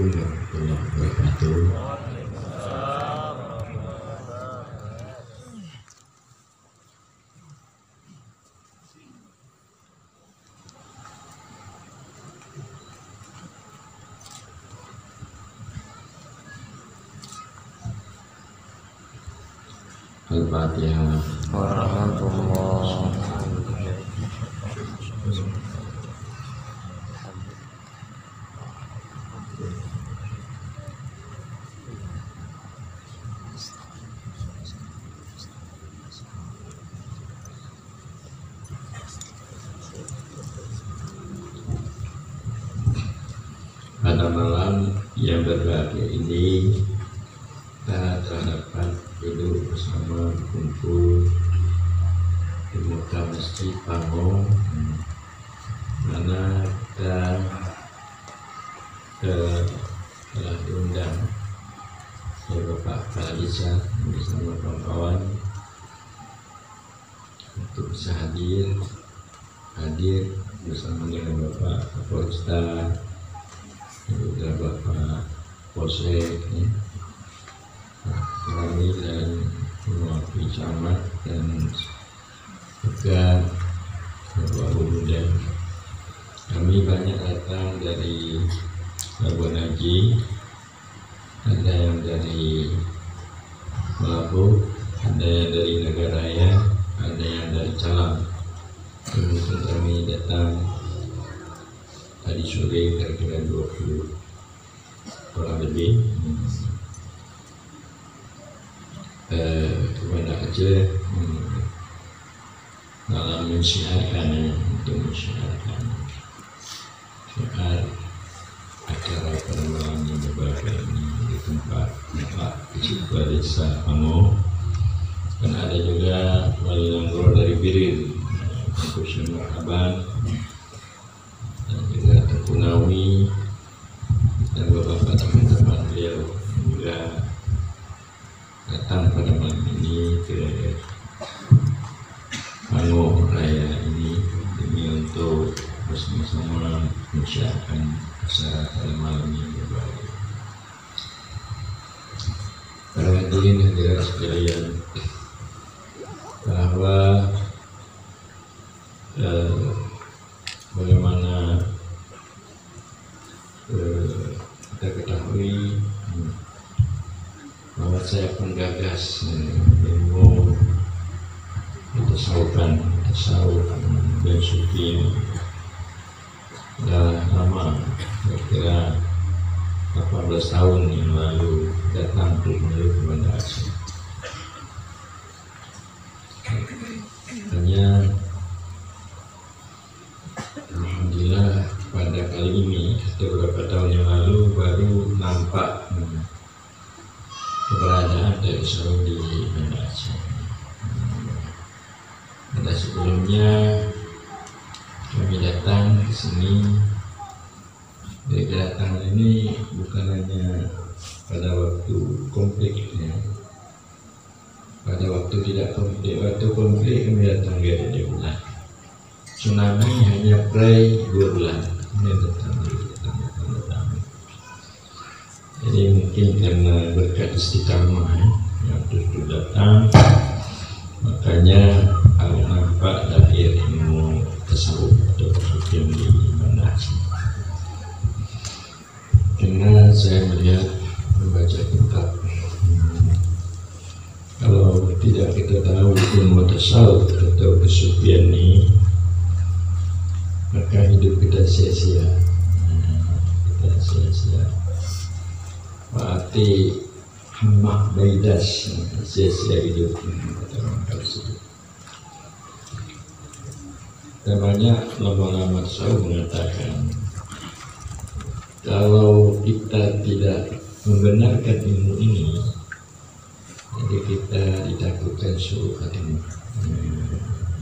Assalamualaikum warahmatullahi wabarakatuh. Al-Fatihah. Pada malam yang berbahagia ini kita terdapat duduk bersama kumpul di muka Masjid Pamong, mana kita telah diundang oleh Bapak Kalisa bersama kawan-kawan untuk bisa hadir bersama dengan Bapak Kapolsta, juga Bapak Polsek, kami dan mewakili camat dan juga Bapak Muda. Kami banyak datang dari Labuan Haji, ada yang dari Melabuh, ada yang dari Nagaraya, ada yang dari Calang. Kemudian kami datang tadi sore kira-kira 20 orang lebih. Kepada Aceh dalam mensiarkan, untuk mensiarkan syiar acara pada malam yang berbahagia ini di tempat di sebuah desa Pamong, dan ada juga wali langgor dari Birir, Kusin Marhaban, dan juga Tekunawi dan beberapa teman-teman beliau juga datang pada malam ini ke Panggung Raya ini demi untuk bersama-sama menyiapkan acara pada malam yang berbahagia. Para hadirin hadirat sekalian, bahwa bagaimana kita ketahui bahwa saya penggagas ilmu tasawuf dan sufi ini sudah lama, kira-kira 18 tahun yang lalu datang untuk menuju kepada Aceh. Hanya alhamdulillah pada kali ini atau beberapa tahun yang lalu baru nampak keberadaan dari Saudi di Aceh. Pada sebelumnya kami datang ke sini. Dari kedatangan ini bukan hanya pada waktu konfliknya, pada waktu tidak konflik. Waktu konflik kami datang tidak bulan. Tsunami hanya pray 2 bulan. Ini datang. Jadi mungkin karena berkat istiqamah yang terus datang, makanya kalau nampak lahir ilmu tasawuf atau tasawuf di mana Aceh. Karena saya melihat membaca kitab, kalau tidak kita tahu ilmu tasawuf atau kesufian ini, maka hidup kita sia-sia. Kita sia-sia. Berarti hamak baidas, sia-sia hidup kata orang tersebut. Dan banyak lama-lama tasawuf mengatakan, kalau kita tidak membenarkan ilmu ini, jadi kita ditakutkan su'ul khatimah.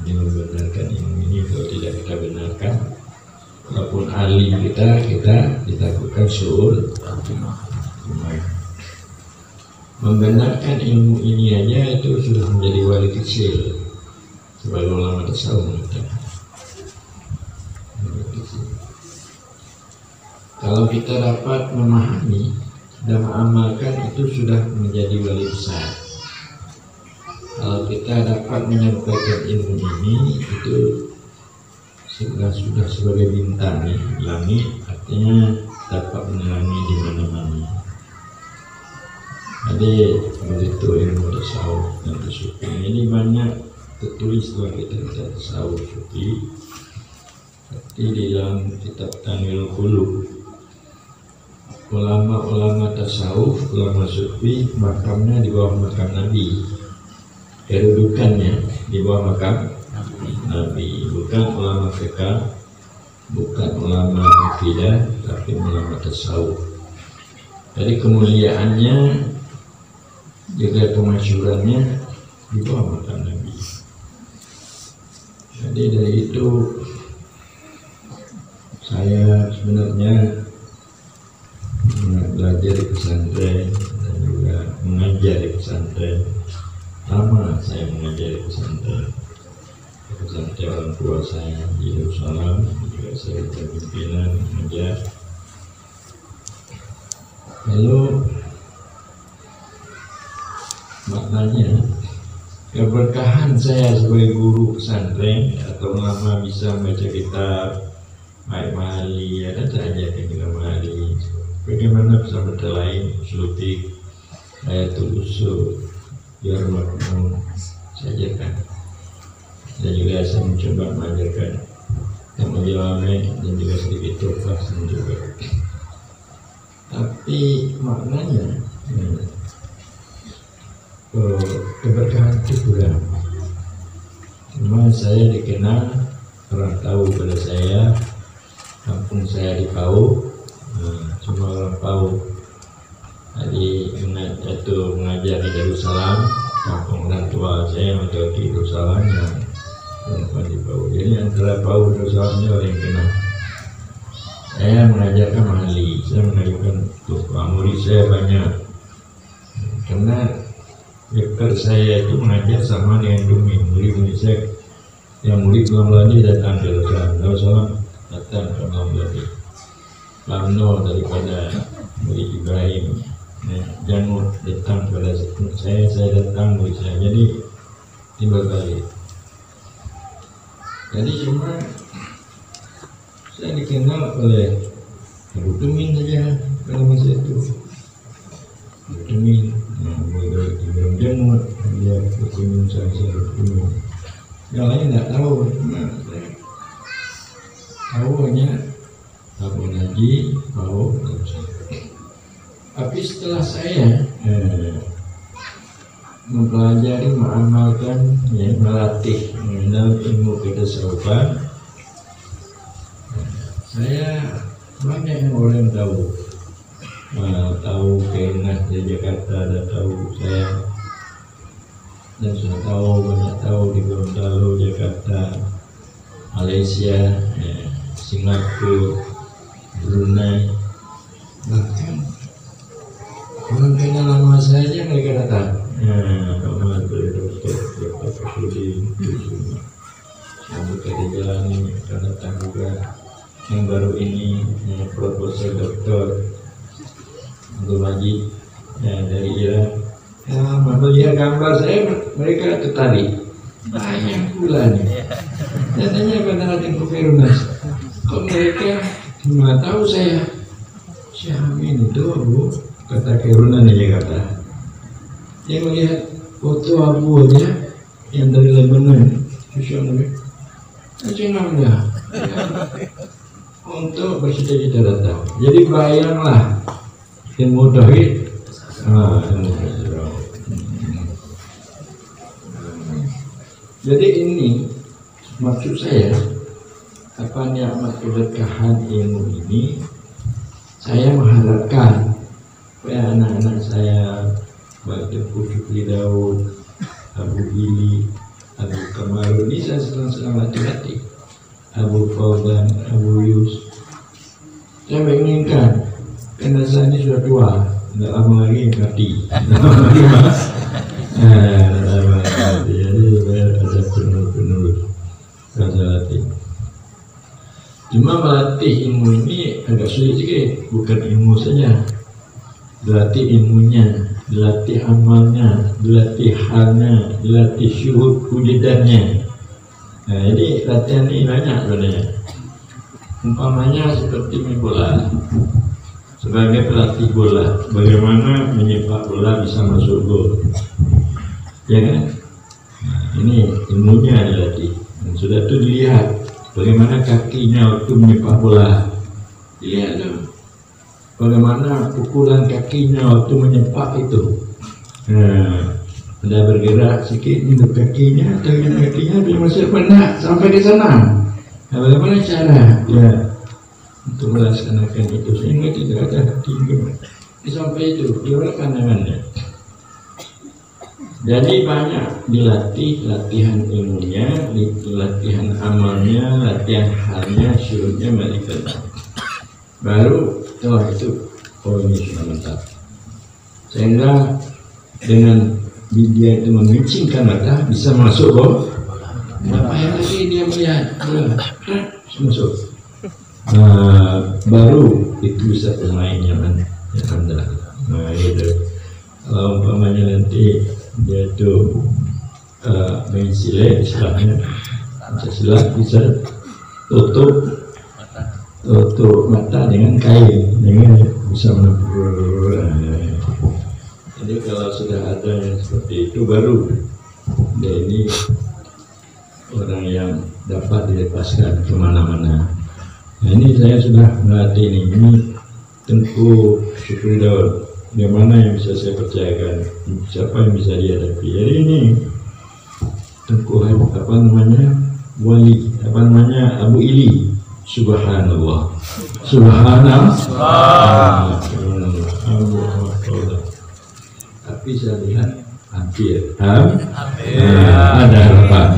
Ini membenarkan ilmu ini, kalau tidak kita benarkan, walaupun alim kita ditakutkan su'ul khatimah. Membenarkan ilmu ini aja itu sudah menjadi wali kecil, sebagai ulama tasawuf mengatakan. Kalau kita dapat memahami dan mengamalkan, itu sudah menjadi wali besar. Kalau kita dapat menyampaikan ilmu ini, itu sudah sebagai bintang di langit, artinya dapat menerangi di mana-mana. Jadi begitu ilmu tasawuf dan sufi ini banyak tertulis dalam kitab tasawuf sufi, seperti di dalam kitab Tanwirul Qulub. Ulama-ulama tasawuf, ulama sufi, makamnya di bawah makam Nabi, kedudukannya di bawah makam Nabi, bukan ulama fiqh, bukan ulama akidah, tapi ulama tasawuf. Jadi kemuliaannya juga kemasyhurannya di bawah makam Nabi. Jadi dari itu saya sebenarnya belajar di pesantren dan juga mengajar di pesantren. Lama saya mengajar di pesantren orang tua saya di Yerusalem, juga saya pimpinan mengajar. Lalu maknanya keberkahan saya sebagai guru pesantren atau lama bisa membaca kitab baik mahali, ada saja juga mahali. Bagaimana pesantren lain, Slutik, Ayatul Usul, Biar Makmum saja kan. Dan juga saya mencoba mengajarkan yang menjalani dan juga sedikit tofah juga. Tapi maknanya keberkahan itu kurang. Cuma saya dikenal, orang tahu pada saya, kampung saya di Pau, cuma orang Pau. Jadi mengajar di Darussalam, kampung orang tua saya mengajar di Darussalam yang perempuan di Pau. Jadi antara Pau dan Darussalamnya orang yang kenal. Saya mengajarkan mahali, saya mengajarkan murid saya banyak. Karena dokter saya itu mengajar sama dengan domain murid saya. Yang murid Bangladesh datang ke Darussalam datang ke Bangladesh. Lamno daripada murid Ibrahim. Jangan datang pada saya datang murid saya. Jadi timbal balik. Jadi cuma saya dikenal oleh Abu Tumin saja pada masa itu. Abu Tumin, mulai Ibrahim Jamut, dia Abu Tumin saya Abu Tumin. Yang lain tidak tahu, cuma saya tahu hanya Abu Naji, tahu. Tapi setelah saya mempelajari, mengamalkan, melatih dalam ilmu ketasawufan, saya banyak yang orang tahu, tahu keinginan di Jakarta, ada tahu saya, dan sudah tahu banyak tahu di Gorontalo, Jakarta, Malaysia, Singapura, Brunei, bahkan orang kenal lama saja mereka datang. Pak Dr. Fasudin, yang bekerja jalan ini akan datang juga. Yang baru ini Profesor Dr. Abdul Majid dari Iran. Melihat gambar saya, mereka tertarik. Banyak pula nih. Katanya pada hati Kufirunas, kok mereka cuma tahu saya Syamin itu Bu, kata Kerunan aja kata. Dia melihat foto Abu aja yang dari Lebanon, sosial media, senangnya untuk bercita-cita datang. Jadi bayanglah ilmu tauhid, jadi ini maksud saya, apa nikmat keberkahan ilmu ini, saya mengharapkan supaya anak-anak saya baik Syukri Daud, Abu Gili, Abu Kamarul bisa senang-senang latih-latih, Abu Fawdan, Abu Yus. Saya menginginkan, karena saya ini sudah tua, tidak lama lagi mati. Jadi saya ada penerus rasa latih. Cuma melatih ilmu ini agak sulit sedikit, bukan ilmu saja. Dilatih ilmunya, dilatih amalnya, dilatih halnya, dilatih syuhud wujudannya. Nah, jadi latihan ini banyak sebenarnya. Umpamanya seperti main bola. Sebagai pelatih bola, bagaimana menyepak bola bisa masuk gol, ya kan? Nah, ini ilmunya dilatih. Dan sudah itu dilihat bagaimana kakinya waktu menyepak bola, dilihat dong. Bagaimana pukulan kakinya waktu menyepak itu. Nah, ada bergerak sedikit untuk kakinya, tangan kakinya dia masih pernah sampai ke sana. Nah, bagaimana cara ya untuk melaksanakan itu sehingga tidak ada tinggal sampai itu gimana pandangannya. Jadi banyak dilatih, latihan ilmunya, latihan amalnya, latihan halnya, syuhudnya, malaikat. Baru itu ini sudah mantap. Sehingga dengan dia itu memicingkan mata bisa masuk loh. Apa yang tadi dia melihat masuk. Baru itu bisa bermain nyaman. Nah itu. Kalau umpamanya nanti dia itu main silat, istilahnya silat bisa tutup mata dengan kain, dengan bisa menempur. Jadi kalau sudah ada yang seperti itu baru dia ini orang yang dapat dilepaskan kemana-mana. Nah, ini saya sudah melatih ini Tengku Syukri Daud. Yang mana yang bisa saya percayakan, siapa yang bisa dihadapi. Jadi ini Tengku wali, Abu Ili. Subhanallah. Subhanallah. Tapi saya lihat hampir. Ada harapan.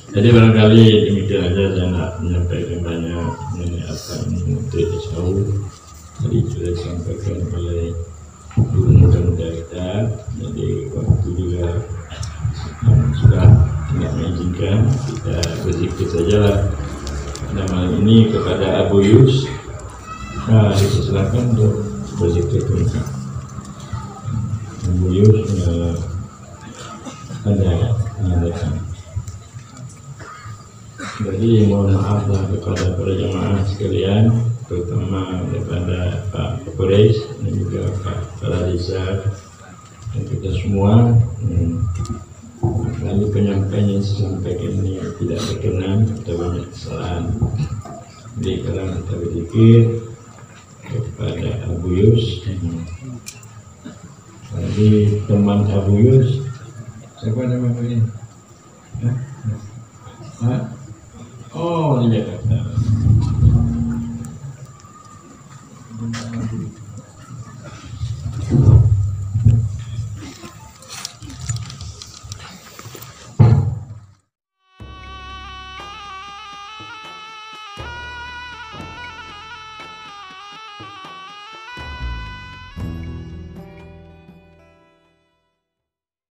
Jadi barangkali demikian aja, saya nak menyampaikan banyak mengenai apa ini untuk tasawuf. Tadi sudah disampaikan oleh guru muda-muda kita. Jadi waktu juga sudah tidak mengizinkan, kita berzikir saja lah. Pada malam ini kepada Abu Yus, diserahkan untuk berzikir mereka. Abu Yus ada datang. Jadi mohon maaflah kepada para jemaah sekalian, terutama daripada Pak Kapolres dan juga Pak Kepala Desa dan kita semua. Lalu penyampaian yang saya sampaikan ini tidak berkenan atau banyak kesalahan. Jadi kalau kita berzikir kepada Abu Yus, jadi teman Abu Yus, siapa nama ini? Oh, di Jakarta.